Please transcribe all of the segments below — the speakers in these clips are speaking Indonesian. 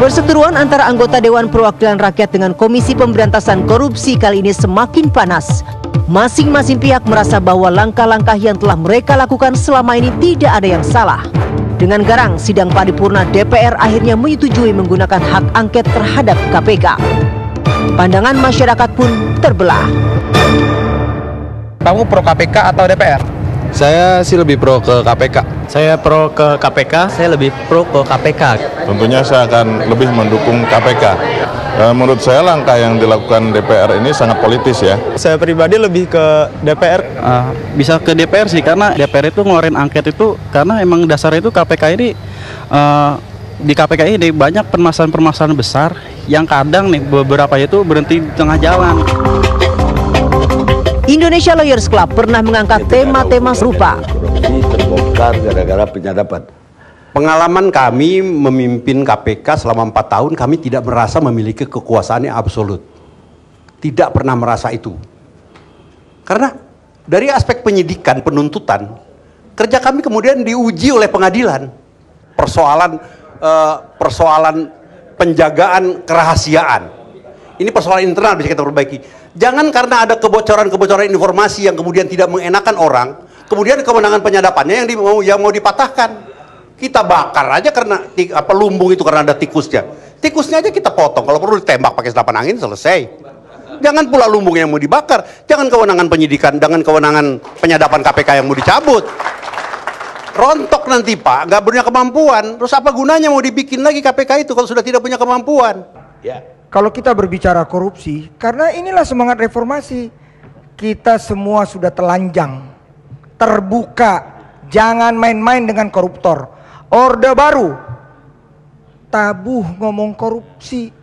Perseteruan antara anggota Dewan Perwakilan Rakyat dengan Komisi Pemberantasan Korupsi kali ini semakin panas. Masing-masing pihak merasa bahwa langkah-langkah yang telah mereka lakukan selama ini tidak ada yang salah. Dengan garang, sidang paripurna DPR akhirnya menyetujui menggunakan hak angket terhadap KPK. Pandangan masyarakat pun terbelah. Kamu pro KPK atau DPR? Saya sih lebih pro ke KPK. Saya pro ke KPK, saya lebih pro ke KPK. Tentunya saya akan lebih mendukung KPK. Menurut saya langkah yang dilakukan DPR ini sangat politis ya. Saya pribadi lebih ke DPR. Bisa ke DPR sih, karena DPR itu ngeluarin angket itu karena emang dasarnya itu KPK ini di KPK ini banyak permasalahan-permasalahan besar yang kadang nih beberapa itu berhenti di tengah jalan. Indonesia Lawyers Club pernah mengangkat tema-tema serupa. Terbongkar gara-gara penyadapan. Pengalaman kami memimpin KPK selama 4 tahun, kami tidak merasa memiliki kekuasaan yang absolut. Tidak pernah merasa itu. Karena dari aspek penyidikan, penuntutan, kerja kami kemudian diuji oleh pengadilan. Persoalan penjagaan kerahasiaan. Ini persoalan internal bisa kita perbaiki. Jangan karena ada kebocoran-kebocoran informasi yang kemudian tidak mengenakan orang, kemudian kewenangan penyadapannya yang mau dipatahkan. Kita bakar aja karena lumbung itu karena ada tikusnya. Tikusnya aja kita potong, kalau perlu ditembak pakai senapan angin, selesai. Jangan pula lumbung yang mau dibakar, jangan kewenangan penyidikan, jangan kewenangan penyadapan KPK yang mau dicabut. Rontok nanti Pak, nggak punya kemampuan. Terus apa gunanya mau dibikin lagi KPK itu kalau sudah tidak punya kemampuan? Ya. Kalau kita berbicara korupsi, karena inilah semangat reformasi, kita semua sudah telanjang, terbuka, jangan main-main dengan koruptor. Orde Baru, tabuh ngomong korupsi.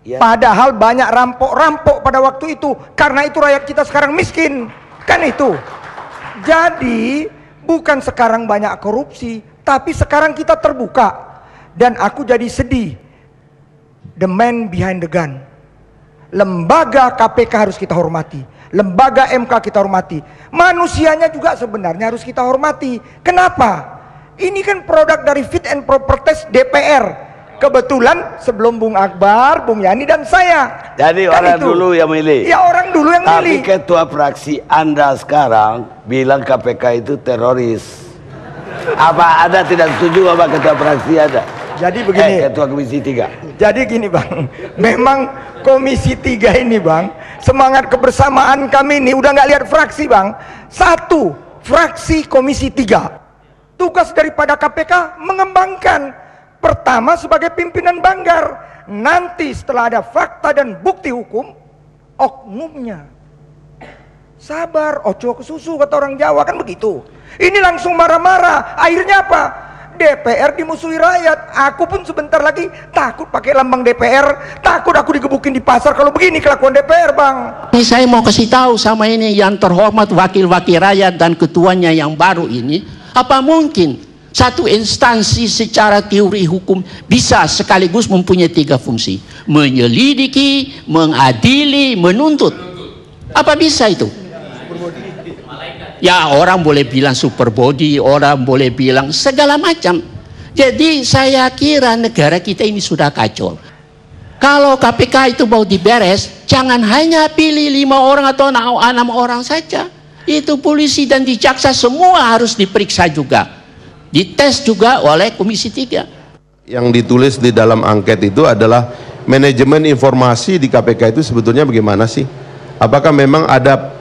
Ya. Padahal banyak rampok-rampok pada waktu itu, karena itu rakyat kita sekarang miskin, kan itu. Jadi bukan sekarang banyak korupsi, tapi sekarang kita terbuka. Dan aku jadi sedih. The man behind the gun. Lembaga KPK harus kita hormati. Lembaga MK kita hormati. Manusianya juga sebenarnya harus kita hormati. Kenapa? Ini kan produk dari fit and proper test DPR. Kebetulan sebelum Bung Akbar, Bung Yani dan saya. Jadi kan orang itu. dulu yang milih. Ya orang dulu yang milih. Tapi ketua fraksi Anda sekarang bilang KPK itu teroris. Apa Anda tidak setuju sama ketua fraksi Anda? Jadi begini, Ketua Komisi 3. Jadi gini Bang, memang Komisi 3 ini Bang, semangat kebersamaan kami ini udah nggak lihat fraksi Bang. Satu, fraksi Komisi 3. Tugas daripada KPK mengembangkan. Pertama sebagai pimpinan banggar. Nanti setelah ada fakta dan bukti hukum, oknumnya. Sabar, ojo ke susu kata orang Jawa, kan begitu. Ini langsung marah-marah, akhirnya apa? DPR dimusuhi rakyat. Aku pun sebentar lagi takut pakai lambang DPR, takut aku digebukin di pasar kalau begini kelakuan DPR Bang. Ini saya mau kasih tahu sama ini yang terhormat wakil-wakil rakyat dan ketuanya yang baru ini, apa mungkin satu instansi secara teori hukum bisa sekaligus mempunyai 3 fungsi? Menyelidiki, mengadili, menuntut. Apa bisa itu? Ya orang boleh bilang super body, orang boleh bilang segala macam. Jadi saya kira negara kita ini sudah kacau. Kalau KPK itu mau diberes, jangan hanya pilih 5 orang atau 6 orang saja. Itu polisi dan jaksa semua harus diperiksa juga. Dites juga oleh Komisi 3. Yang ditulis di dalam angket itu adalah manajemen informasi di KPK itu sebetulnya bagaimana sih? Apakah memang ada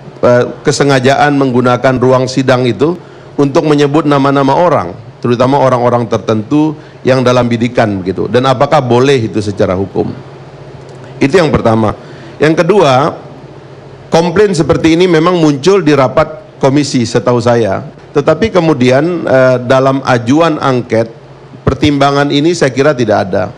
kesengajaan menggunakan ruang sidang itu untuk menyebut nama-nama orang, terutama orang-orang tertentu yang dalam bidikan begitu, dan apakah boleh itu secara hukum? Itu yang pertama. Yang kedua, komplain seperti ini memang muncul di rapat komisi setahu saya, tetapi kemudian dalam ajuan angket pertimbangan ini saya kira tidak ada.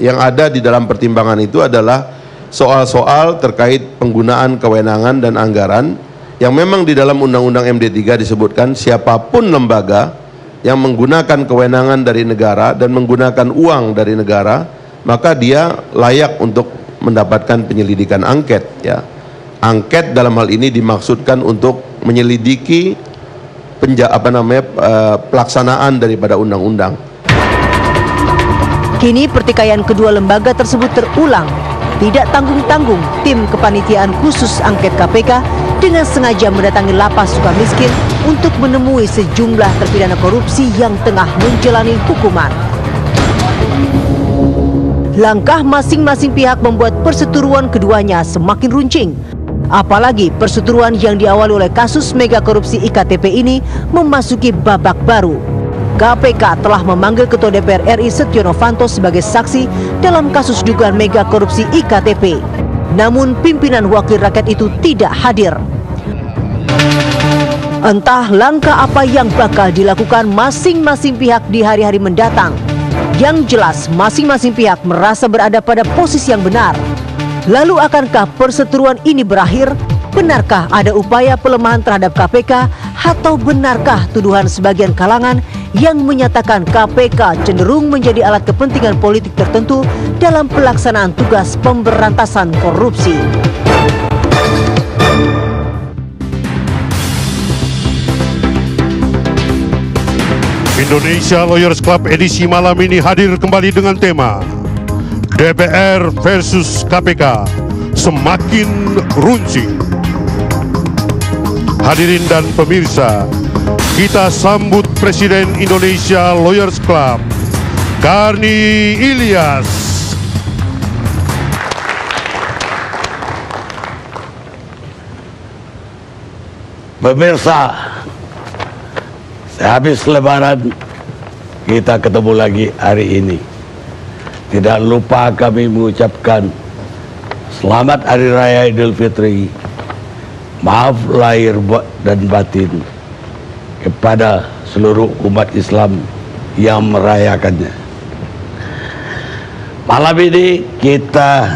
Yang ada di dalam pertimbangan itu adalah soal-soal terkait penggunaan kewenangan dan anggaran yang memang di dalam Undang-Undang MD3 disebutkan siapapun lembaga yang menggunakan kewenangan dari negara dan menggunakan uang dari negara, maka dia layak untuk mendapatkan penyelidikan angket ya. Angket dalam hal ini dimaksudkan untuk menyelidiki pelaksanaan daripada undang-undang. Kini pertikaian kedua lembaga tersebut terulang. Tidak tanggung-tanggung, tim kepanitiaan khusus angket KPK dengan sengaja mendatangi lapas Sukamiskin untuk menemui sejumlah terpidana korupsi yang tengah menjalani hukuman. Langkah masing-masing pihak membuat perseteruan keduanya semakin runcing. Apalagi perseteruan yang diawali oleh kasus mega korupsi IKTP ini memasuki babak baru. KPK telah memanggil Ketua DPR RI Setio Novanto sebagai saksi dalam kasus dugaan mega korupsi IKTP. Namun pimpinan wakil rakyat itu tidak hadir. Entah langkah apa yang bakal dilakukan masing-masing pihak di hari-hari mendatang. Yang jelas masing-masing pihak merasa berada pada posisi yang benar. Lalu akankah perseteruan ini berakhir? Benarkah ada upaya pelemahan terhadap KPK? Atau benarkah tuduhan sebagian kalangan yang menyatakan KPK cenderung menjadi alat kepentingan politik tertentu dalam pelaksanaan tugas pemberantasan korupsi? Indonesia Lawyers Club edisi malam ini hadir kembali dengan tema DPR versus KPK semakin runcing. Hadirin dan pemirsa, kita sambut Presiden Indonesia Lawyers Club, Karni Ilyas. Pemirsa, sehabis Lebaran kita ketemu lagi hari ini. Tidak lupa kami mengucapkan selamat Hari Raya Idul Fitri, maaf lahir dan batin kepada seluruh umat Islam yang merayakannya. Malam ini kita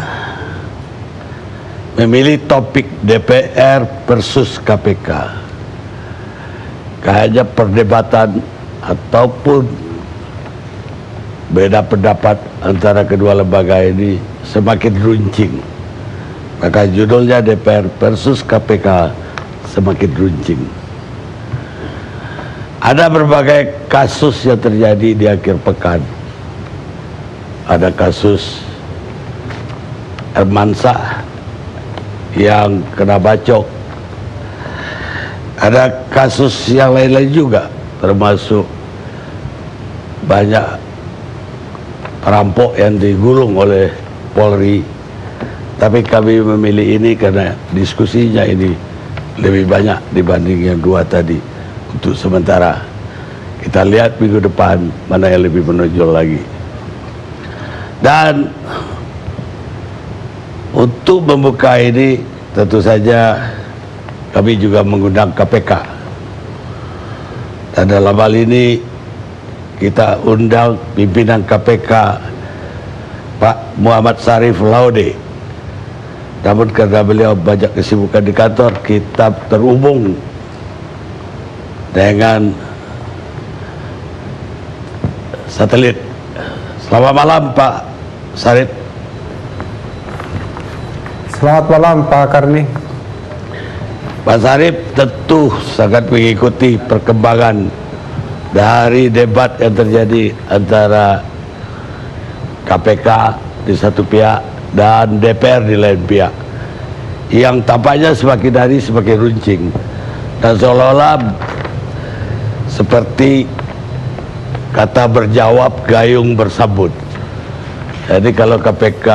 memilih topik DPR versus KPK. Kayaknya perdebatan ataupun beda pendapat antara kedua lembaga ini semakin runcing. Maka judulnya DPR versus KPK semakin runcing. Ada berbagai kasus yang terjadi di akhir pekan. Ada kasus Hermansyah yang kena bacok. Ada kasus yang lain-lain juga, termasuk banyak perampok yang digulung oleh Polri. Tapi kami memilih ini karena diskusinya ini lebih banyak dibanding yang dua tadi. Untuk sementara kita lihat minggu depan mana yang lebih menonjol lagi. Dan untuk membuka ini tentu saja kami juga mengundang KPK. Dan dalam hal ini kita undang pimpinan KPK Pak Muhammad Syarif Laude. Namun karena beliau banyak kesibukan di kantor, kita terhubung dengan satelit. Selamat malam Pak Syarif. Selamat malam Pak Karni. Pak Syarif tentu sangat mengikuti perkembangan dari debat yang terjadi antara KPK di satu pihak dan DPR di lain pihak, yang tampaknya semakin hari semakin runcing dan seolah-olah seperti kata berjawab gayung bersambut. Jadi kalau KPK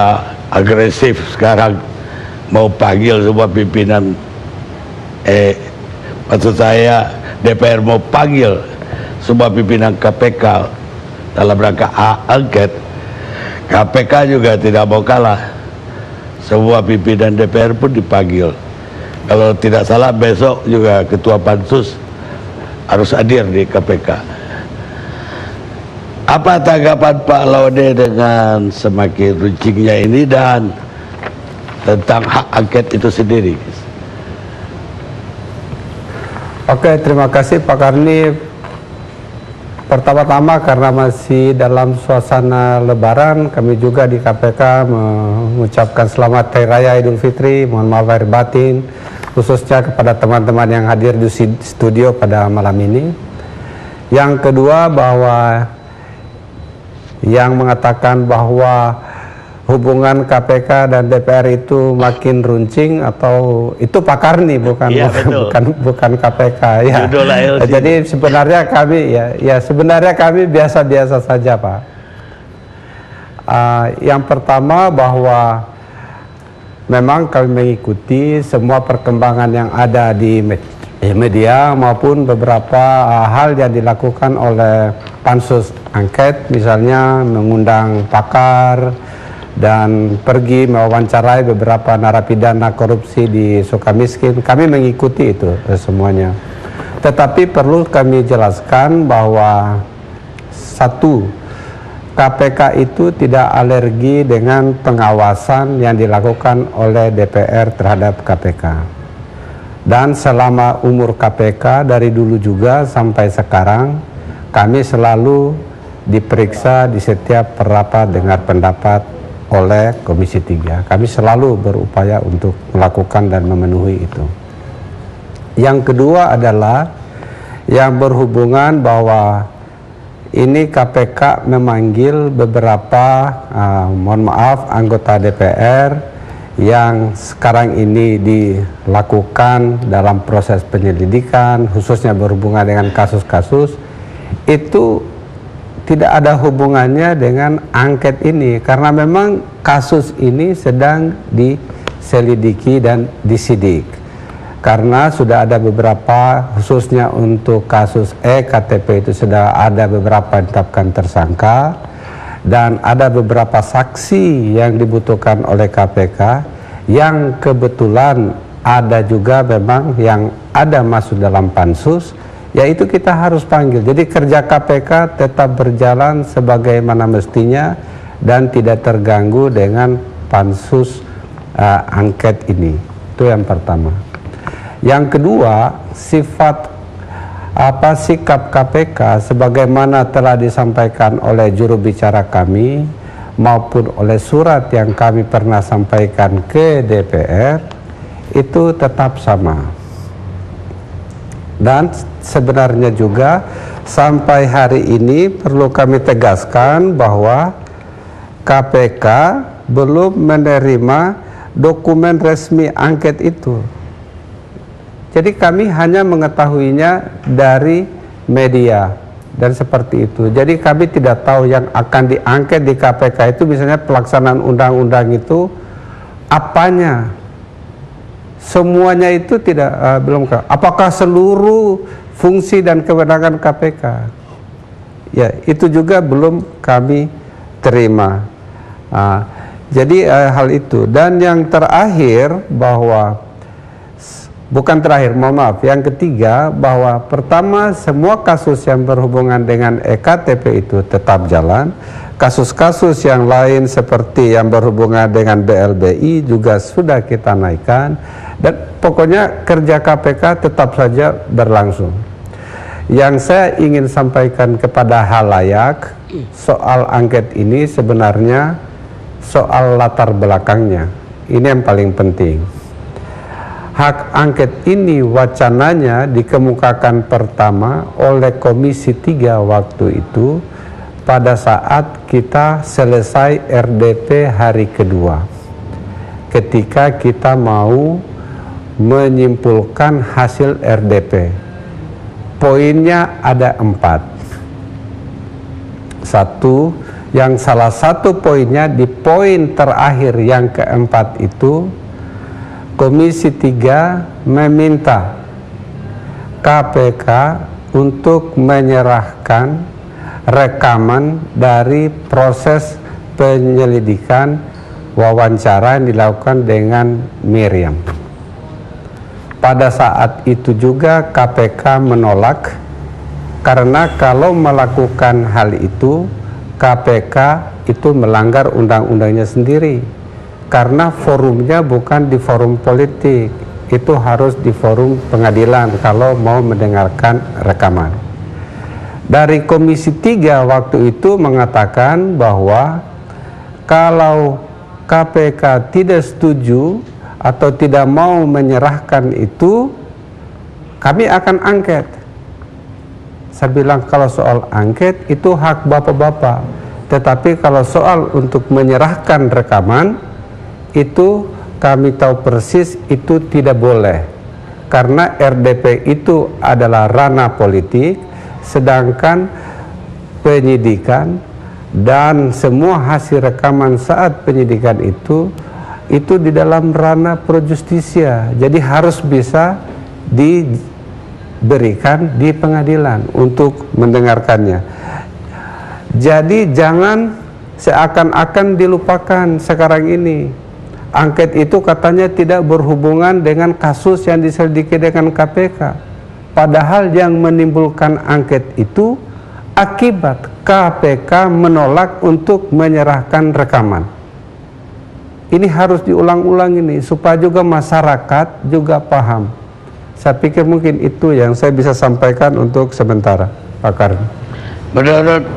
agresif sekarang mau panggil semua pimpinan, maksud saya DPR mau panggil semua pimpinan KPK dalam rangka angket, KPK juga tidak mau kalah. Semua pimpinan DPR pun dipanggil. Kalau tidak salah besok juga Ketua Pansus harus hadir di KPK. Apa tanggapan Pak Laude dengan semakin runcingnya ini dan tentang hak angket itu sendiri? Oke, terima kasih Pak Karni. Pertama-tama karena masih dalam suasana Lebaran, kami juga di KPK mengucapkan selamat Hari Raya Idul Fitri, mohon maaf lahir batin khususnya kepada teman-teman yang hadir di studio pada malam ini. Yang kedua, bahwa yang mengatakan bahwa hubungan KPK dan DPR itu makin runcing, atau itu Pak Karni, bukan bukan KPK ya. Jadi sebenarnya kami sebenarnya kami biasa-biasa saja, Pak. Yang pertama, bahwa memang kami mengikuti semua perkembangan yang ada di media maupun beberapa hal yang dilakukan oleh pansus angket, misalnya mengundang pakar dan pergi mewawancarai beberapa narapidana korupsi di Sukamiskin. Kami mengikuti itu semuanya. Tetapi perlu kami jelaskan bahwa satu, KPK itu tidak alergi dengan pengawasan yang dilakukan oleh DPR terhadap KPK. Dan selama umur KPK dari dulu juga sampai sekarang, kami selalu diperiksa di setiap rapat dengar pendapat oleh Komisi 3. Kami selalu berupaya untuk melakukan dan memenuhi itu. Yang kedua adalah yang berhubungan bahwa ini KPK memanggil beberapa mohon maaf, anggota DPR yang sekarang ini dilakukan dalam proses penyelidikan, khususnya berhubungan dengan kasus-kasus, itu tidak ada hubungannya dengan angket ini, karena memang kasus ini sedang diselidiki dan disidik. Karena sudah ada beberapa, khususnya untuk kasus EKTP itu sudah ada beberapa ditetapkan tersangka, dan ada beberapa saksi yang dibutuhkan oleh KPK yang kebetulan ada juga memang yang ada masuk dalam pansus, yaitu kita harus panggil. Jadi kerja KPK tetap berjalan sebagaimana mestinya dan tidak terganggu dengan pansus angket ini. Itu yang pertama. Yang kedua, sikap KPK sebagaimana telah disampaikan oleh juru bicara kami maupun oleh surat yang kami pernah sampaikan ke DPR itu tetap sama. Dan sebenarnya juga sampai hari ini perlu kami tegaskan bahwa KPK belum menerima dokumen resmi angket itu. Jadi kami hanya mengetahuinya dari media dan seperti itu. Jadi kami tidak tahu yang akan diangket di KPK itu, misalnya pelaksanaan undang-undang itu apanya. Semuanya itu tidak belum. Apakah seluruh fungsi dan kewenangan KPK? Ya, itu juga belum kami terima. Jadi hal itu. Dan yang terakhir, bahwa bukan terakhir, mohon maaf, yang ketiga, bahwa pertama, semua kasus yang berhubungan dengan EKTP itu tetap jalan. Kasus-kasus yang lain seperti yang berhubungan dengan BLBI juga sudah kita naikkan, dan pokoknya kerja KPK tetap saja berlangsung. Yang saya ingin sampaikan kepada halayak soal angket ini sebenarnya soal latar belakangnya. Ini yang paling penting. Hak angket ini wacananya dikemukakan pertama oleh Komisi 3 waktu itu pada saat kita selesai RDP hari kedua, ketika kita mau menyimpulkan hasil RDP. Poinnya ada 4. Satu, yang salah satu poinnya di poin terakhir yang keempat itu, Komisi 3 meminta KPK untuk menyerahkan rekaman dari proses penyelidikan wawancara yang dilakukan dengan Miriam. Pada saat itu juga KPK menolak, karena kalau melakukan hal itu KPK itu melanggar undang-undangnya sendiri, karena forumnya bukan di forum politik, itu harus di forum pengadilan kalau mau mendengarkan rekaman. Dari Komisi 3 waktu itu mengatakan bahwa kalau KPK tidak setuju atau tidak mau menyerahkan itu, kami akan angket. Saya bilang kalau soal angket itu hak bapak-bapak, tetapi kalau soal untuk menyerahkan rekaman itu kami tahu persis itu tidak boleh, karena RDP itu adalah ranah politik, sedangkan penyidikan dan semua hasil rekaman saat penyidikan itu di dalam ranah pro justisia, jadi harus bisa diberikan di pengadilan untuk mendengarkannya. Jadi jangan seakan-akan dilupakan sekarang ini. Angket itu katanya tidak berhubungan dengan kasus yang diselidiki dengan KPK, padahal yang menimbulkan angket itu akibat KPK menolak untuk menyerahkan rekaman. Ini harus diulang-ulang ini supaya juga masyarakat juga paham. Saya pikir mungkin itu yang saya bisa sampaikan untuk sementara, Pak Karni. Menurut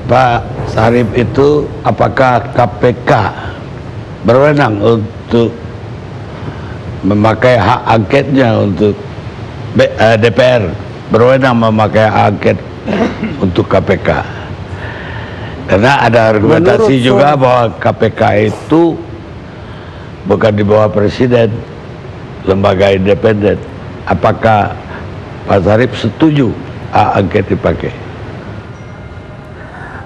Pak Sarip itu, apakah KPK berwenang untuk memakai hak angketnya untuk DPR berwenang memakai hak angket untuk KPK? Karena ada argumentasi juga bahwa KPK itu bukan di bawah presiden, lembaga independen. Apakah Pak Sarip setuju hak angket dipakai?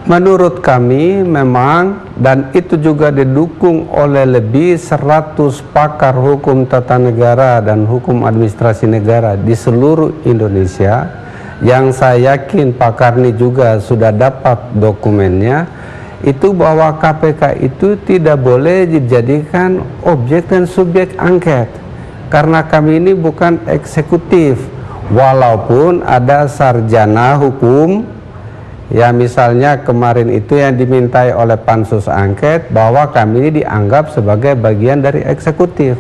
Menurut kami memang, dan itu juga didukung oleh lebih 100 pakar hukum tata negara dan hukum administrasi negara di seluruh Indonesia, yang saya yakin Pak Karni juga sudah dapat dokumennya, itu bahwa KPK itu tidak boleh dijadikan objek dan subjek angket, karena kami ini bukan eksekutif, walaupun ada sarjana hukum. Ya, misalnya kemarin itu yang dimintai oleh pansus angket bahwa kami ini dianggap sebagai bagian dari eksekutif.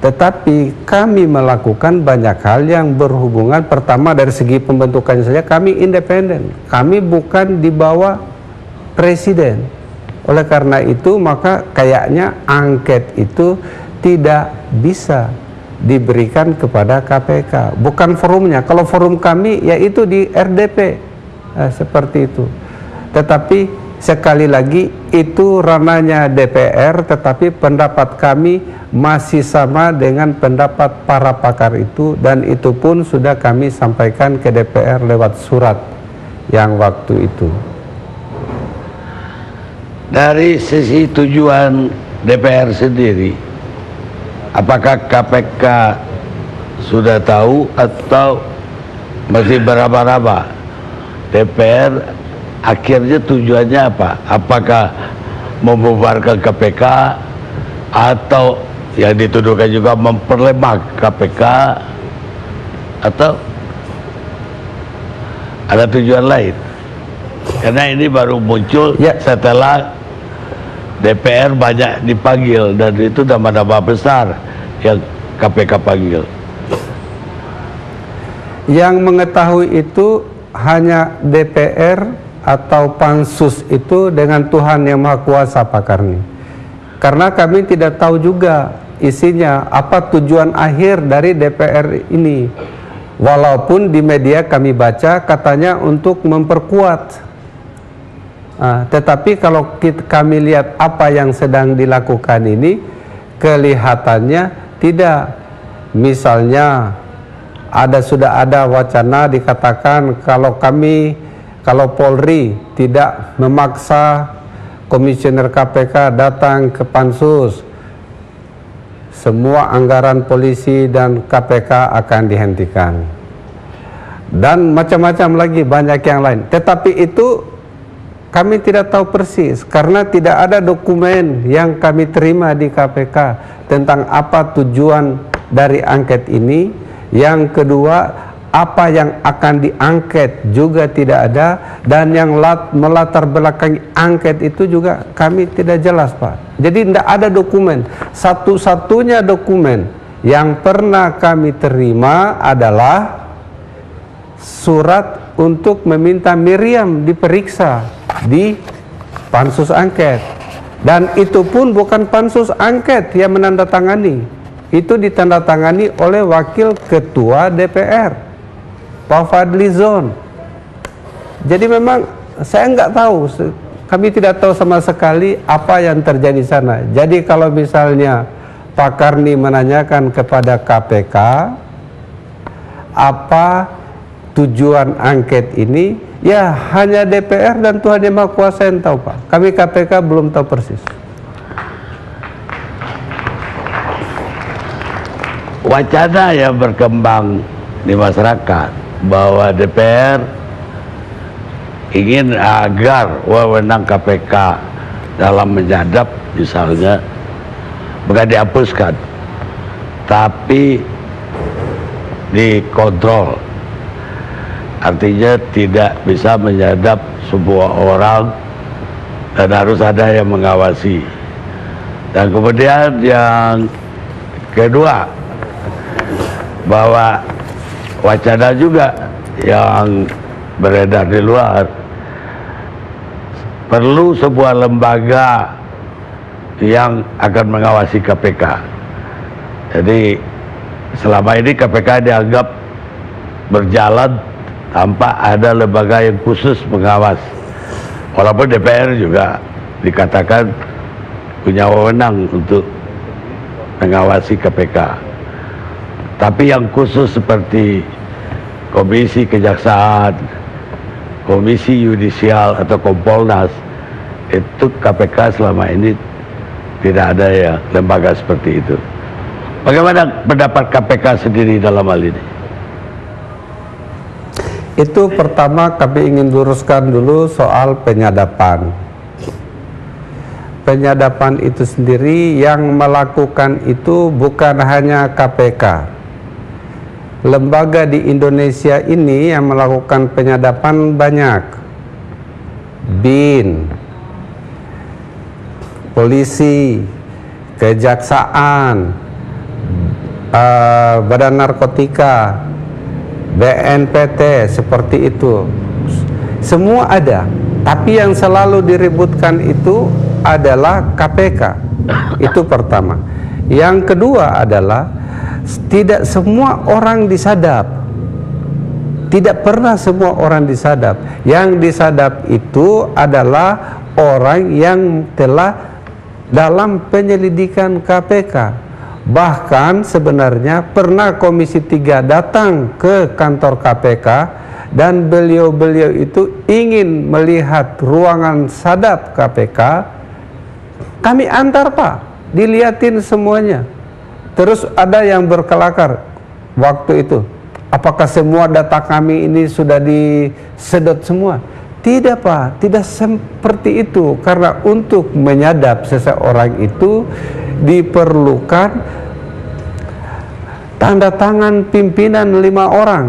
Tetapi kami melakukan banyak hal yang berhubungan, pertama dari segi pembentukannya saja kami independen. Kami bukan di bawah presiden. Oleh karena itu maka kayaknya angket itu tidak bisa diberikan kepada KPK. Bukan forumnya. Kalau forum kami yaitu di RDP. Seperti itu. Tetapi sekali lagi itu ranahnya DPR, tetapi pendapat kami masih sama dengan pendapat para pakar itu, dan itu pun sudah kami sampaikan ke DPR lewat surat yang waktu itu. Dari sisi tujuan DPR sendiri, apakah KPK sudah tahu atau masih beraba-raba? DPR akhirnya tujuannya apa? Apakah membubarkan KPK atau yang dituduhkan juga memperlemah KPK, atau ada tujuan lain? Karena ini baru muncul setelah DPR banyak dipanggil, dan itu nama-nama besar yang KPK panggil. Yang mengetahui itu hanya DPR atau pansus itu dengan Tuhan Yang Maha Kuasa, Pak Karni. Karena kami tidak tahu juga isinya, apa tujuan akhir dari DPR ini. Walaupun di media kami baca katanya untuk memperkuat. Tetapi kalau kami lihat apa yang sedang dilakukan ini, kelihatannya tidak. Misalnya sudah ada wacana dikatakan kalau Polri tidak memaksa komisioner KPK datang ke pansus, semua anggaran polisi dan KPK akan dihentikan, dan macam-macam lagi, banyak yang lain. Tetapi itu kami tidak tahu persis, karena tidak ada dokumen yang kami terima di KPK tentang apa tujuan dari angket ini. Yang kedua, apa yang akan diangket juga tidak ada, dan yang melatar belakangi angket itu juga kami tidak jelas, Pak. Jadi tidak ada dokumen. Satu-satunya dokumen yang pernah kami terima adalah surat untuk meminta Miriam diperiksa di pansus angket. Dan itu pun bukan pansus angket yang menandatangani, itu ditandatangani oleh Wakil Ketua DPR, Pak Fadlizon. Jadi memang saya nggak tahu, kami tidak tahu sama sekali apa yang terjadi di sana. Jadi kalau misalnya Pak Karni menanyakan kepada KPK apa tujuan angket ini, ya hanya DPR dan Tuhan Yang Maha Kuasa yang tahu, Pak. Kami KPK belum tahu persis. Wacana yang berkembang di masyarakat bahwa DPR ingin agar wewenang KPK dalam menyadap misalnya bukan dihapuskan, tapi dikontrol. Artinya tidak bisa menyadap sebuah orang dan harus ada yang mengawasi. Dan kemudian yang kedua, bahwa wacana juga yang beredar di luar, perlu sebuah lembaga yang akan mengawasi KPK. Jadi selama ini KPK dianggap berjalan tanpa ada lembaga yang khusus mengawas. Walaupun DPR juga dikatakan punya wewenang untuk mengawasi KPK. Tapi yang khusus seperti Komisi Kejaksaan, Komisi Yudisial atau Kompolnas, itu KPK selama ini tidak ada ya lembaga seperti itu. Bagaimana pendapat KPK sendiri dalam hal ini? Itu pertama kami ingin luruskan dulu soal penyadapan. Penyadapan itu sendiri yang melakukan itu bukan hanya KPK. Lembaga di Indonesia ini yang melakukan penyadapan banyak. BIN, polisi, kejaksaan, Badan Narkotika, BNPT, seperti itu. Semua ada, tapi yang selalu diributkan itu adalah KPK. Itu pertama. Yang kedua adalah tidak semua orang disadap. Tidak pernah semua orang disadap. Yang disadap itu adalah orang yang telah dalam penyelidikan KPK. Bahkan sebenarnya pernah Komisi 3 datang ke kantor KPK dan beliau-beliau itu ingin melihat ruangan sadap KPK. Kami antar, Pak, dilihatin semuanya. Terus ada yang berkelakar waktu itu, apakah semua data kami ini sudah disedot semua? Tidak, Pak, tidak seperti itu. Karena untuk menyadap seseorang itu diperlukan tanda tangan pimpinan 5 orang.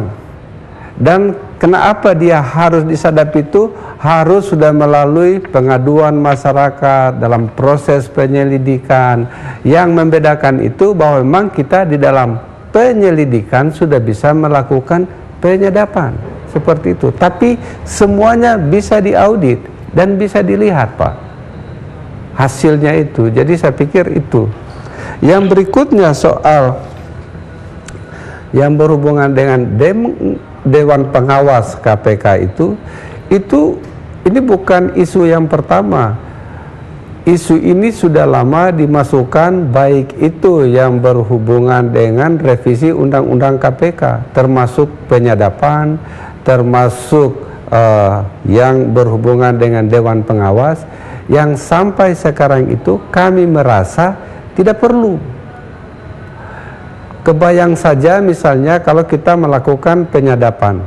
Dan kenapa dia harus disadap itu? Harus sudah melalui pengaduan masyarakat dalam proses penyelidikan. Yang membedakan itu bahwa memang kita di dalam penyelidikan sudah bisa melakukan penyadapan. Seperti itu. Tapi semuanya bisa diaudit dan bisa dilihat, Pak, hasilnya itu. Jadi saya pikir itu. Yang berikutnya soal yang berhubungan dengan Dewan Pengawas KPK itu ini bukan isu yang pertama. Isu ini sudah lama dimasukkan, baik itu yang berhubungan dengan revisi Undang-Undang KPK, termasuk penyadapan, termasuk yang berhubungan dengan Dewan Pengawas, yang sampai sekarang itu kami merasa tidak perlu. Kebayang saja misalnya kalau kita melakukan penyadapan,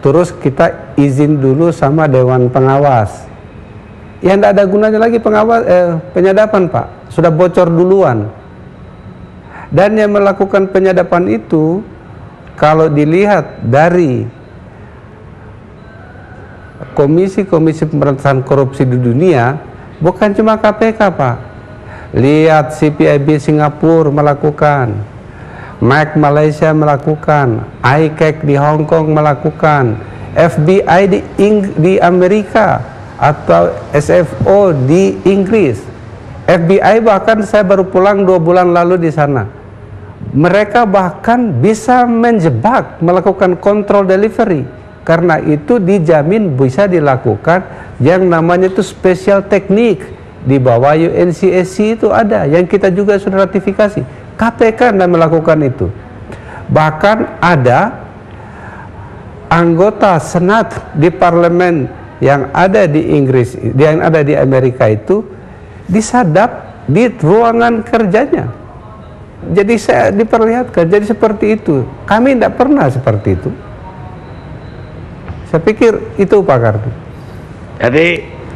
terus kita izin dulu sama Dewan Pengawas, ya tidak ada gunanya lagi penyadapan, Pak, sudah bocor duluan. Dan yang melakukan penyadapan itu kalau dilihat dari komisi-komisi pemberantasan korupsi di dunia, bukan cuma KPK, Pak. Lihat CPIB Singapura melakukan, MAC Malaysia melakukan, ICAC di Hong Kong melakukan, FBI di Amerika atau SFO di Inggris. FBI bahkan saya baru pulang 2 bulan lalu di sana. Mereka bahkan bisa menjebak, melakukan kontrol delivery. Karena itu dijamin bisa dilakukan yang namanya itu special teknik. Di bawah UNCSC itu ada, yang kita juga sudah ratifikasi. KPK tidak melakukan itu. Bahkan ada anggota Senat di parlemen yang ada di Inggris, yang ada di Amerika itu disadap di ruangan kerjanya. Jadi saya diperlihatkan, jadi seperti itu. Kami tidak pernah seperti itu. Saya pikir itu Pak Kardi. Jadi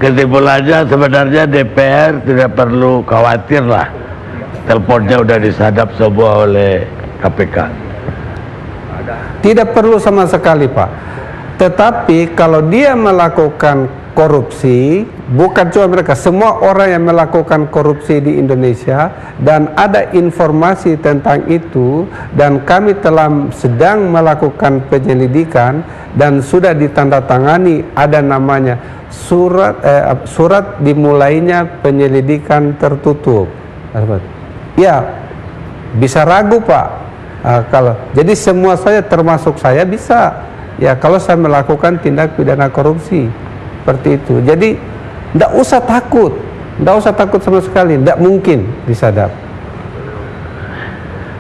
kesimpulannya sebenarnya DPR tidak perlu khawatir lah. Teleponnya udah disadap semua oleh KPK. Tidak perlu sama sekali Pak. Tetapi kalau dia melakukan korupsi, bukan cuma mereka, semua orang yang melakukan korupsi di Indonesia, dan ada informasi tentang itu, dan kami sedang melakukan penyelidikan dan sudah ditandatangani, ada namanya surat dimulainya penyelidikan tertutup. Ya, bisa ragu Pak. Kalau jadi semua saya termasuk saya bisa ya kalau saya melakukan tindak pidana korupsi seperti itu. Jadi tidak usah takut sama sekali, tidak mungkin disadap.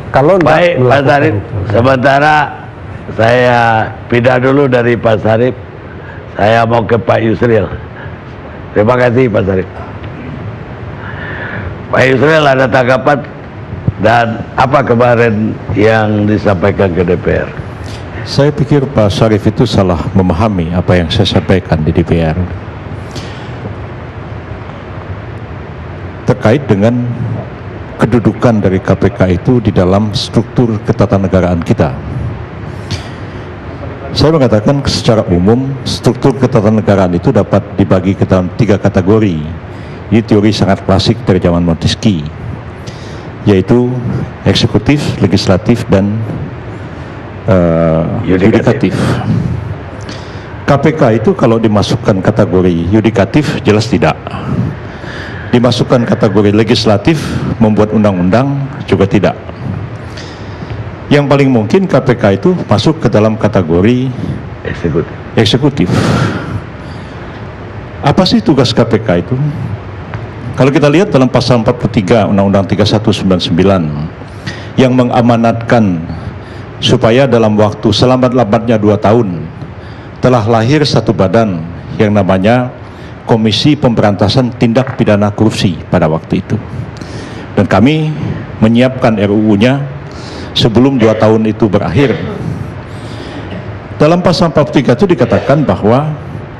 Kalau baik Pak Sarip, sementara saya pindah dulu dari Pak Sarip, saya mau ke Pak Yusril. Terima kasih Pak Sarip. Pak Yusril, ada tanggapan dan apa kemarin yang disampaikan ke DPR? Saya pikir Pak Sarip itu salah memahami apa yang saya sampaikan di DPR terkait dengan kedudukan dari KPK itu di dalam struktur ketatanegaraan kita. Saya mengatakan secara umum struktur ketatanegaraan itu dapat dibagi ke dalam 3 kategori. Ini teori sangat klasik dari zaman Montesquieu, yaitu eksekutif, legislatif, dan yudikatif. KPK itu kalau dimasukkan kategori yudikatif jelas tidak. Dimasukkan kategori legislatif, membuat undang-undang, juga tidak. Yang paling mungkin KPK itu masuk ke dalam kategori eksekutif. Apa sih tugas KPK itu? Kalau kita lihat dalam pasal 43 Undang-Undang 3199 yang mengamanatkan supaya dalam waktu selambat-lambatnya 2 tahun telah lahir satu badan yang namanya Komisi Pemberantasan Tindak Pidana Korupsi pada waktu itu. Dan kami menyiapkan RUU-nya sebelum 2 tahun itu berakhir. Dalam pasal 43 itu dikatakan bahwa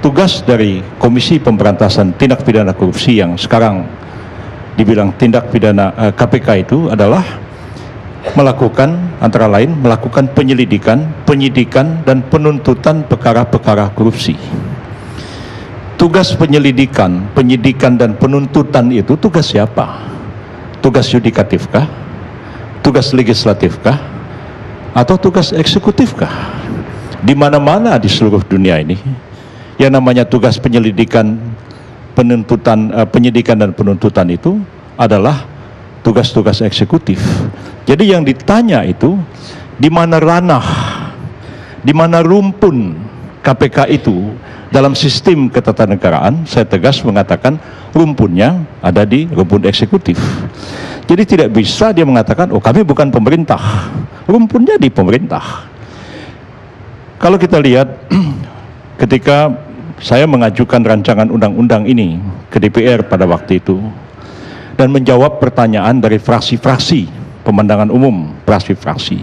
tugas dari Komisi Pemberantasan Tindak Pidana Korupsi yang sekarang dibilang tindak pidana KPK itu adalah melakukan antara lain melakukan penyelidikan, penyidikan, dan penuntutan perkara-perkara korupsi. Tugas penyelidikan, penyidikan, dan penuntutan itu tugas siapa? Tugas yudikatifkah? Tugas legislatifkah? Atau tugas eksekutifkah? Di mana-mana di seluruh dunia ini yang namanya tugas penyelidikan, penuntutan, penyidikan dan penuntutan itu adalah tugas-tugas eksekutif. Jadi yang ditanya itu di mana ranah, di mana rumpun KPK itu dalam sistem ketatanegaraan. Saya tegas mengatakan rumpunnya ada di rumpun eksekutif. Jadi tidak bisa dia mengatakan, oh kami bukan pemerintah, rumpunnya di pemerintah. Kalau kita lihat ketika saya mengajukan rancangan undang-undang ini ke DPR pada waktu itu dan menjawab pertanyaan dari fraksi-fraksi, pemandangan umum fraksi-fraksi,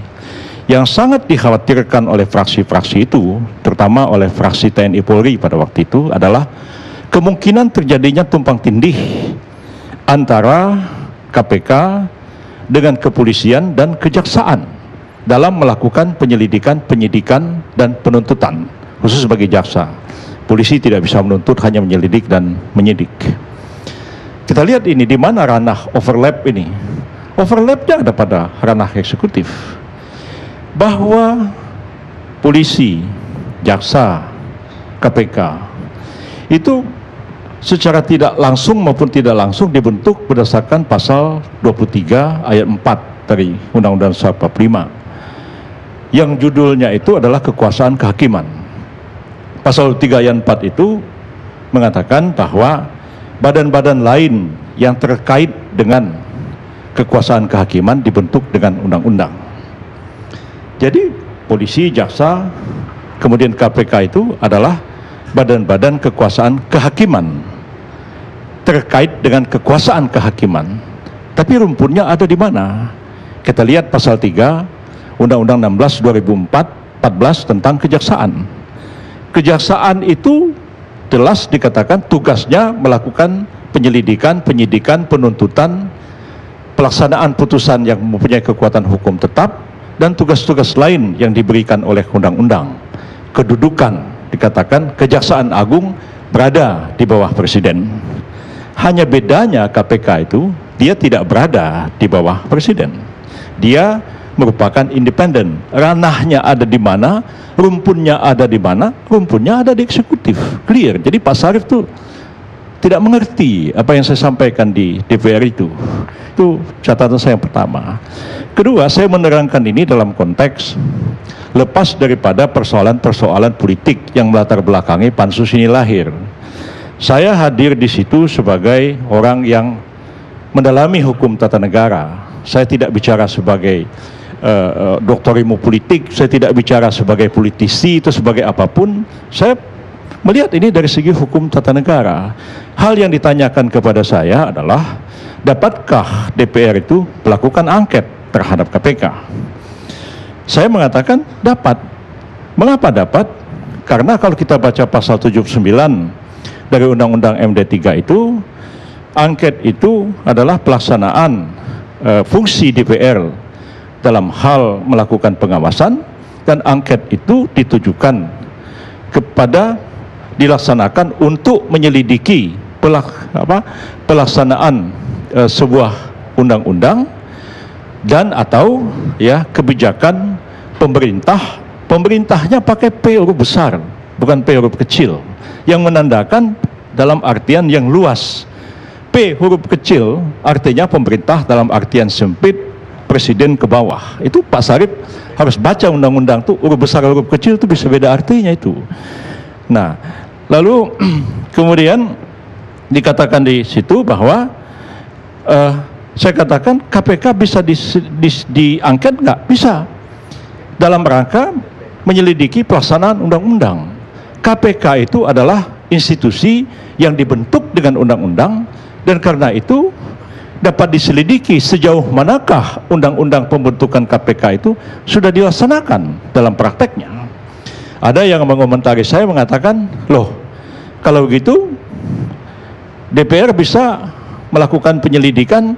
yang sangat dikhawatirkan oleh fraksi-fraksi itu, terutama oleh fraksi TNI Polri pada waktu itu, adalah kemungkinan terjadinya tumpang tindih antara KPK dengan kepolisian dan kejaksaan dalam melakukan penyelidikan, penyidikan, dan penuntutan, khusus bagi jaksa. Polisi tidak bisa menuntut, hanya menyelidik dan menyidik. Kita lihat ini di mana ranah overlap ini. Overlapnya ada pada ranah eksekutif. Bahwa polisi, jaksa, KPK itu secara tidak langsung maupun tidak langsung dibentuk berdasarkan pasal 23 ayat 4 dari Undang-Undang 45 yang judulnya itu adalah kekuasaan kehakiman. Pasal 3 ayat 4 itu mengatakan bahwa badan-badan lain yang terkait dengan kekuasaan kehakiman dibentuk dengan undang-undang. Jadi polisi, jaksa, kemudian KPK itu adalah badan-badan kekuasaan kehakiman terkait dengan kekuasaan kehakiman. Tapi rumputnya ada di mana? Kita lihat pasal 3 Undang-Undang 16 2014 tentang kejaksaan. Kejaksaan itu jelas dikatakan tugasnya melakukan penyelidikan, penyidikan, penuntutan, pelaksanaan putusan yang mempunyai kekuatan hukum tetap, dan tugas-tugas lain yang diberikan oleh undang-undang. Kedudukan dikatakan Kejaksaan Agung berada di bawah Presiden. Hanya bedanya KPK itu dia tidak berada di bawah Presiden. Dia merupakan independen. Ranahnya ada di mana, rumpunnya ada di mana, rumpunnya ada di eksekutif. Clear. Jadi Pak Sarif tuh tidak mengerti apa yang saya sampaikan di DPR itu. Itu catatan saya yang pertama. Kedua, saya menerangkan ini dalam konteks lepas daripada persoalan-persoalan politik yang melatar belakangi pansus ini lahir. Saya hadir di situ sebagai orang yang mendalami hukum tata negara. Saya tidak bicara sebagai doktor ilmu politik, saya tidak bicara sebagai politisi itu sebagai apapun. Saya melihat ini dari segi hukum tata negara. Hal yang ditanyakan kepada saya adalah, dapatkah DPR itu melakukan angket terhadap KPK? Saya mengatakan dapat. Mengapa dapat? Karena kalau kita baca pasal 79 dari Undang-Undang MD3 itu, angket itu adalah pelaksanaan fungsi DPR dalam hal melakukan pengawasan, dan angket itu ditujukan kepada dilaksanakan untuk menyelidiki pelaksanaan sebuah undang-undang dan atau ya kebijakan pemerintah. Pemerintahnya pakai P huruf besar, bukan P huruf kecil, yang menandakan dalam artian yang luas. P huruf kecil artinya pemerintah dalam artian sempit, presiden ke bawah. Itu Pak Sarip harus baca undang-undang tuh, huruf besar huruf kecil itu bisa beda artinya itu. Nah, lalu kemudian dikatakan di situ bahwa saya katakan KPK bisa diangket nggak? Bisa, dalam rangka menyelidiki pelaksanaan undang-undang. KPK itu adalah institusi yang dibentuk dengan undang-undang, dan karena itu dapat diselidiki sejauh manakah undang-undang pembentukan KPK itu sudah dilaksanakan dalam prakteknya. Ada yang mengomentari saya mengatakan, loh kalau begitu DPR bisa melakukan penyelidikan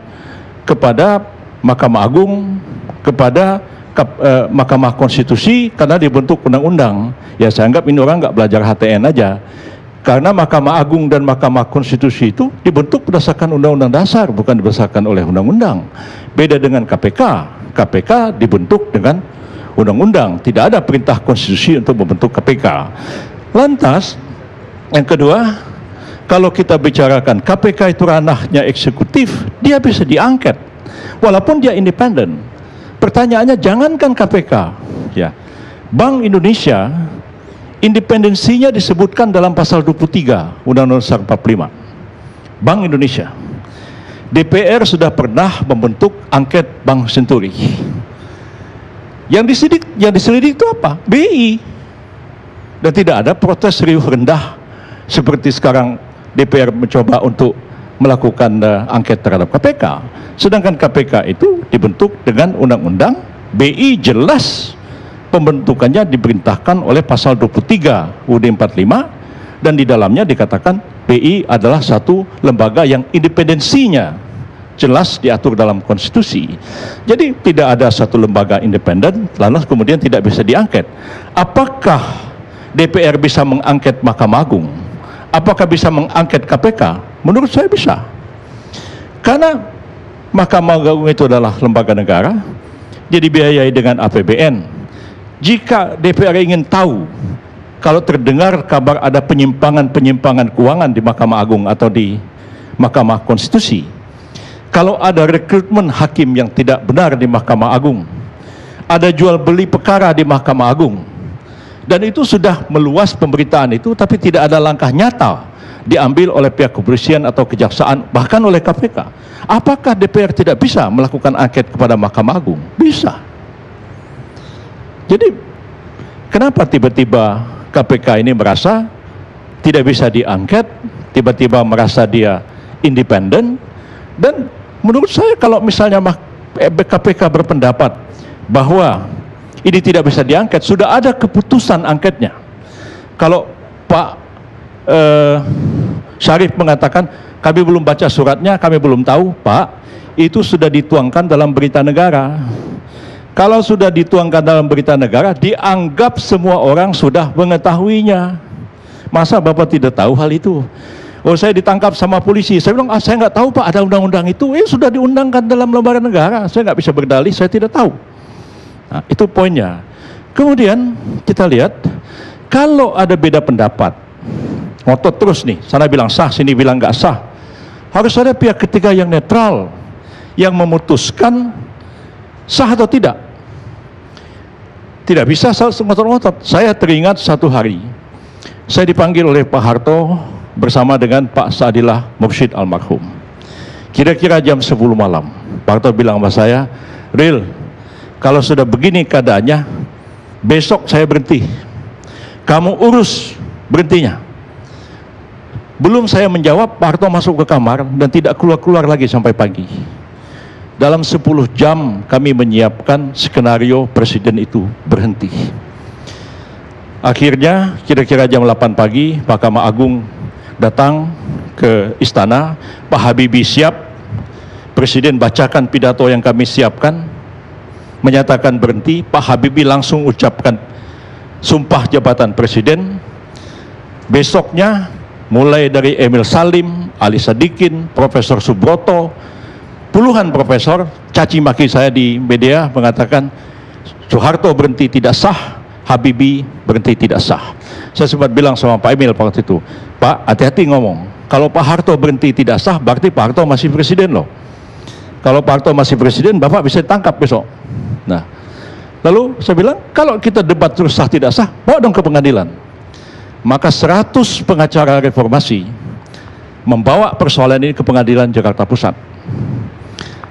kepada Mahkamah Agung, kepada Mahkamah Konstitusi karena dibentuk undang-undang. Ya saya anggap ini orang nggak belajar HTN aja. Karena Mahkamah Agung dan Mahkamah Konstitusi itu dibentuk berdasarkan Undang-Undang Dasar, bukan dibesarkan oleh undang-undang. Beda dengan KPK. KPK dibentuk dengan undang-undang. Tidak ada perintah konstitusi untuk membentuk KPK. Lantas, yang kedua, kalau kita bicarakan KPK itu ranahnya eksekutif, dia bisa diangket, walaupun dia independen. Pertanyaannya, jangankan KPK, ya, Bank Indonesia independensinya disebutkan dalam pasal 23 Undang-Undang 45. Bank Indonesia. DPR sudah pernah membentuk angket Bank Senturi. Yang diselidik itu apa? BI. Dan tidak ada protes riuh rendah seperti sekarang DPR mencoba untuk melakukan angket terhadap KPK. Sedangkan KPK itu dibentuk dengan undang-undang. BI jelas pembentukannya diperintahkan oleh pasal 23 UUD 45, dan di dalamnya dikatakan BI adalah satu lembaga yang independensinya jelas diatur dalam konstitusi. Jadi tidak ada satu lembaga independen lalu kemudian tidak bisa diangket. Apakah DPR bisa mengangket Mahkamah Agung? Apakah bisa mengangket KPK? Menurut saya bisa. Karena Mahkamah Agung itu adalah lembaga negara, dia dibiayai dengan APBN. Jika DPR ingin tahu kalau terdengar kabar ada penyimpangan-penyimpangan keuangan di Mahkamah Agung atau di Mahkamah Konstitusi, kalau ada rekrutmen hakim yang tidak benar di Mahkamah Agung, ada jual beli perkara di Mahkamah Agung, dan itu sudah meluas pemberitaan itu, tapi tidak ada langkah nyata diambil oleh pihak kepolisian atau kejaksaan, bahkan oleh KPK. Apakah DPR tidak bisa melakukan angket kepada Mahkamah Agung? Bisa. Jadi kenapa tiba-tiba KPK ini merasa tidak bisa diangket, tiba-tiba merasa dia independen? Dan menurut saya kalau misalnya KPK berpendapat bahwa ini tidak bisa diangket, sudah ada keputusan angketnya. Kalau Pak Syarif mengatakan kami belum baca suratnya, kami belum tahu, Pak, itu sudah dituangkan dalam berita negara. Kalau sudah dituangkan dalam berita negara, dianggap semua orang sudah mengetahuinya. Masa Bapak tidak tahu hal itu? Oh, saya ditangkap sama polisi. Saya bilang, saya nggak tahu Pak, ada undang-undang itu. Sudah diundangkan dalam lembaga negara. Saya nggak bisa berdalih, saya tidak tahu. Nah, itu poinnya. Kemudian kita lihat, kalau ada beda pendapat, ngotot terus nih, sana bilang sah, sini bilang nggak sah. Harus ada pihak ketiga yang netral, yang memutuskan sah atau tidak. Tidak bisa ngotot-ngotot. Saya teringat satu hari, saya dipanggil oleh Pak Harto bersama dengan Pak Saadillah Mursyid almarhum. Kira-kira jam 10 malam. Pak Harto bilang sama saya, Ril, kalau sudah begini keadaannya, besok saya berhenti. Kamu urus berhentinya. Belum saya menjawab, Pak Harto masuk ke kamar dan tidak keluar-keluar lagi sampai pagi. Dalam 10 jam kami menyiapkan skenario presiden itu berhenti. Akhirnya kira-kira jam 8 pagi Mahkamah Agung datang ke istana, Pak Habibie siap, presiden bacakan pidato yang kami siapkan, menyatakan berhenti. Pak Habibie langsung ucapkan sumpah jabatan presiden. Besoknya mulai dari Emil Salim, Ali Sadikin, Profesor Subroto, puluhan profesor caci maki saya di media mengatakan Soeharto berhenti tidak sah, Habibie berhenti tidak sah. Saya sempat bilang sama Pak Emil waktu itu, Pak, hati-hati ngomong. Kalau Pak Harto berhenti tidak sah, berarti Pak Harto masih presiden loh. Kalau Pak Harto masih presiden, Bapak bisa ditangkap besok. Nah, lalu saya bilang, kalau kita debat terus sah tidak sah, bawa dong ke pengadilan. Maka 100 pengacara reformasi membawa persoalan ini ke pengadilan Jakarta Pusat.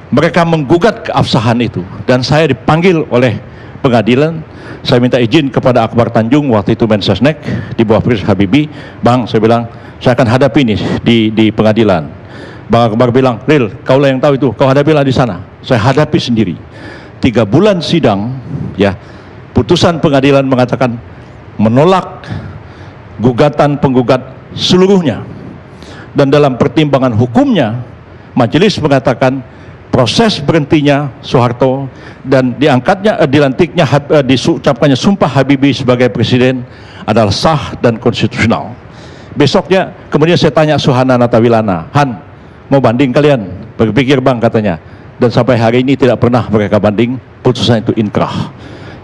Mereka menggugat keabsahan itu, dan saya dipanggil oleh pengadilan. Saya minta izin kepada Akbar Tanjung, waktu itu Mensesnek, di bawah Pres Habibie. Bang, saya bilang, saya akan hadapi ini di pengadilan. Bang Akbar bilang, Ril, kaulah yang tahu itu, kau hadapilah di sana. Saya hadapi sendiri. 3 bulan sidang, ya, putusan pengadilan mengatakan menolak gugatan penggugat seluruhnya. Dan dalam pertimbangan hukumnya, majelis mengatakan proses berhentinya Soeharto dan dilantiknya diucapkannya sumpah Habibie sebagai presiden adalah sah dan konstitusional. Besoknya kemudian saya tanya Suhana Natawilana, Han, mau banding kalian? Berpikir bang, katanya. Dan sampai hari ini tidak pernah mereka banding, putusan itu inkrah.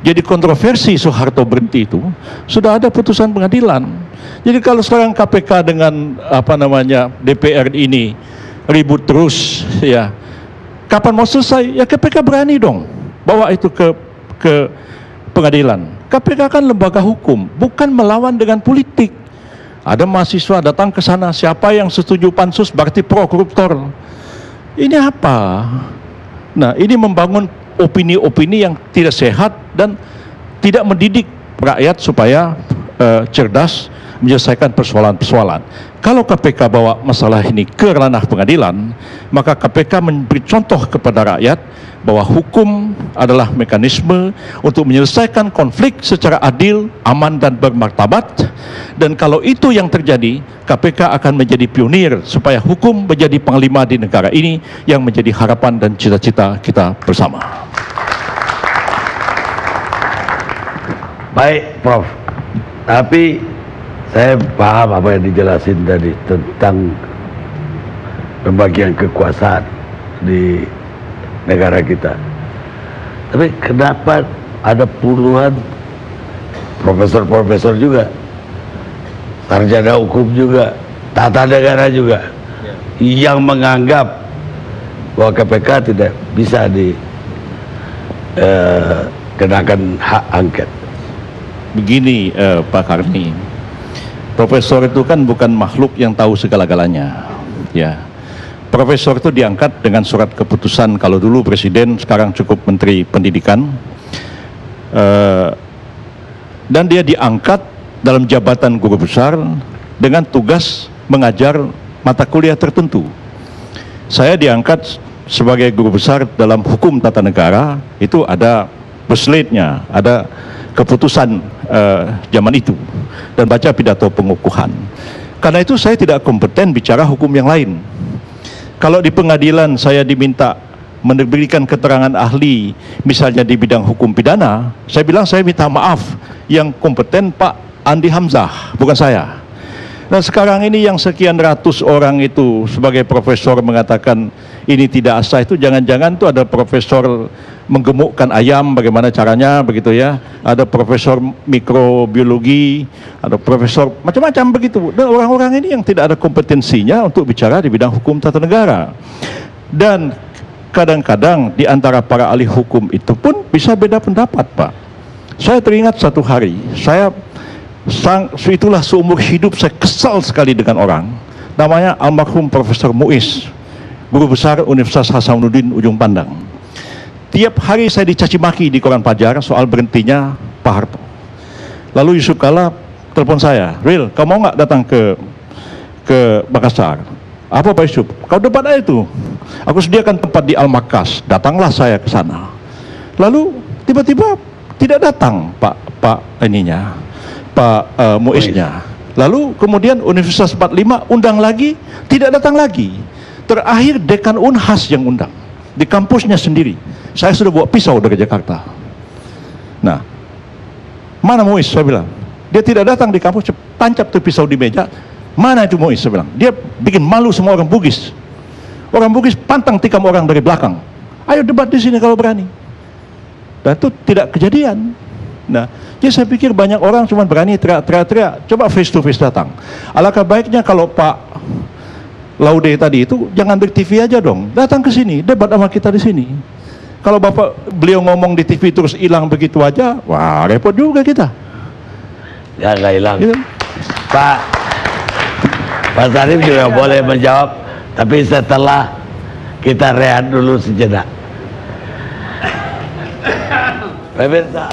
Jadi kontroversi Soeharto berhenti itu sudah ada putusan pengadilan. Jadi kalau sekarang KPK dengan DPR ini ribut terus, ya, kapan mau selesai? Ya KPK berani dong bawa itu ke pengadilan. KPK kan lembaga hukum, bukan melawan dengan politik. Ada mahasiswa datang ke sana, siapa yang setuju pansus berarti pro koruptor. Ini apa? Nah, ini membangun opini-opini yang tidak sehat dan tidak mendidik rakyat supaya cerdas menyelesaikan persoalan-persoalan. Kalau KPK bawa masalah ini ke ranah pengadilan, maka KPK memberi contoh kepada rakyat bahwa hukum adalah mekanisme untuk menyelesaikan konflik secara adil, aman, dan bermartabat. Dan kalau itu yang terjadi, KPK akan menjadi pionir supaya hukum menjadi panglima di negara ini yang menjadi harapan dan cita-cita kita bersama. Baik, Prof. Tapi saya paham apa yang dijelasin tadi tentang pembagian kekuasaan di negara kita. Tapi kenapa ada puluhan profesor-profesor juga sarjana hukum juga, tata negara juga, yang menganggap bahwa KPK tidak bisa dikenakan hak angket. Begini Pak Karni, profesor itu kan bukan makhluk yang tahu segala-galanya, ya. Profesor itu diangkat dengan surat keputusan, kalau dulu presiden, sekarang cukup menteri pendidikan, dan dia diangkat dalam jabatan guru besar dengan tugas mengajar mata kuliah tertentu. Saya diangkat sebagai guru besar dalam hukum tata negara, itu ada beslate-nya, ada keputusan zaman itu, dan baca pidato pengukuhan. Karena itu saya tidak kompeten bicara hukum yang lain. Kalau di pengadilan saya diminta memberikan keterangan ahli, misalnya di bidang hukum pidana, saya bilang saya minta maaf, yang kompeten Pak Andi Hamzah, bukan saya. Nah sekarang ini yang sekian ratus orang itu sebagai profesor mengatakan ini tidak sah, itu jangan-jangan tuh ada profesor menggemukkan ayam, bagaimana caranya begitu ya, ada profesor mikrobiologi, ada profesor macam-macam begitu, dan orang-orang ini yang tidak ada kompetensinya untuk bicara di bidang hukum tata negara. Dan kadang-kadang di antara para ahli hukum itu pun bisa beda pendapat, Pak. Saya teringat satu hari, itulah seumur hidup saya kesal sekali dengan orang, namanya almarhum Profesor Muiz, guru besar Universitas Hasanuddin Ujung Pandang. Tiap hari saya dicaci maki di koran Fajar soal berhentinya Pak Harto. Lalu Yusuf Kala telepon saya, Ril, kau mau nggak datang ke Makassar? Apa Pak Yusuf? Kau debat aja itu. Aku sediakan tempat di Al-Makas. Datanglah saya ke sana. Lalu tiba-tiba tidak datang Pak Muiznya. Lalu kemudian Universitas 45 undang lagi, tidak datang lagi. Terakhir dekan Unhas yang undang di kampusnya sendiri. Saya sudah bawa pisau dari Jakarta. Nah, mana Muiz? Saya bilang, dia tidak datang di kampus, tancap tuh pisau di meja. Mana itu Muiz? Saya bilang, dia bikin malu semua orang Bugis. Orang Bugis pantang tikam orang dari belakang. Ayo debat di sini kalau berani. Dan itu tidak kejadian. Nah, jadi saya pikir banyak orang cuma berani teriak-teriak. Coba face to face datang. Alangkah baiknya kalau Pak Laude tadi itu jangan di TV aja dong. Datang ke sini, debat sama kita di sini. Kalau beliau ngomong di TV terus hilang begitu aja, wah repot juga kita. Ya nggak hilang. Gitu. Pak Sarif juga boleh menjawab, tapi setelah kita rehat dulu sejenak. Pemirsa.